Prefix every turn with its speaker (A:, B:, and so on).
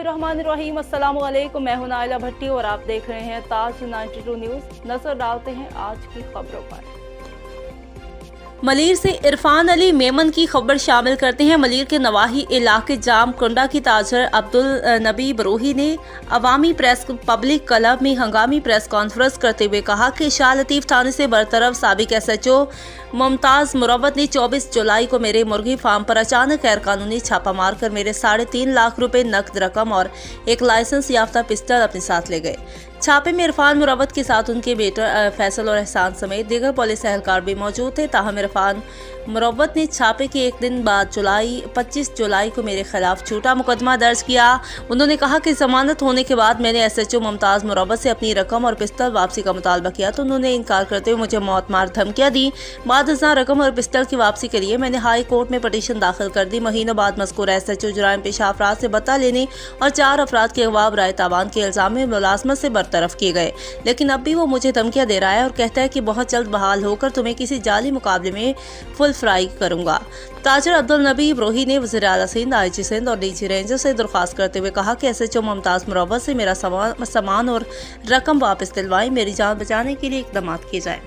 A: बिस्मिल्लाहिर्रहमानिर्रहीम। अस्सलाम वालेकुम। मैं हूं नाइला भट्टी और आप देख रहे हैं ताज 92 न्यूज़। नजर डालते हैं आज की खबरों पर। मलीर से इरफान अली मेमन की खबर शामिल करते हैं। मलीर के नवाही इलाके जाम कुंडा की ताजर अब्दुल नबी बरोही ने अवामी प्रेस पब्लिक क्लब में हंगामी प्रेस कॉन्फ्रेंस करते हुए कहा कि शाह लतीफ थाने से बरतरफ साबिक SHO मुमताज़ मुरव्वत ने 24 जुलाई को मेरे मुर्गी फार्म पर अचानक गैर कानूनी छापा मारकर मेरे 3.5 लाख रुपए नकद रकम और एक लाइसेंस याफ्ता पिस्टल अपने साथ ले गए। छापे में इरफान मुरव्वत के साथ उनके बेटे फैसल और एहसान समेत दीगर पुलिस एहलकार भी मौजूद थे। ताहम इरफान मुरव्वत ने छापे के एक दिन बाद 25 जुलाई को मेरे खिलाफ झूठा मुकदमा दर्ज किया। उन्होंने कहा कि जमानत होने के बाद मैंने SHO मुमताज़ मुरव्वत से अपनी रकम और पिस्टल वापसी का मुतालबा किया तो उन्होंने इनकार करते हुए मुझे मौत मार धमकियां दी। बाद रकम और पिस्टल की वापसी के लिए मैंने हाई कोर्ट में पटिशन दाखिल कर दी। महीनों बाद मज़कूर SHO जुराइम पेशा अफराद से बता लेने और 4 अफराद के अगवा बराए तावान के इल्जाम में मुलाजमत से बरतरफ किए गए, लेकिन अब भी वो मुझे धमकियां दे रहा है और कहता है कि बहुत जल्द बहाल होकर तुम्हें किसी जाली मुकाबले में फुल फ्राई करूंगा। ताजर अब्दुल नबी बरोही ने वज़ीर आला सिंध, IG सिंध और DG रेंजर से दरख्वास्त करते हुए कहा कि SHO मुमताज़ मुरव्वत से मेरा सामान और रकम वापस दिलवाई, मेरी जान बचाने के लिए इकदाम किए जाए।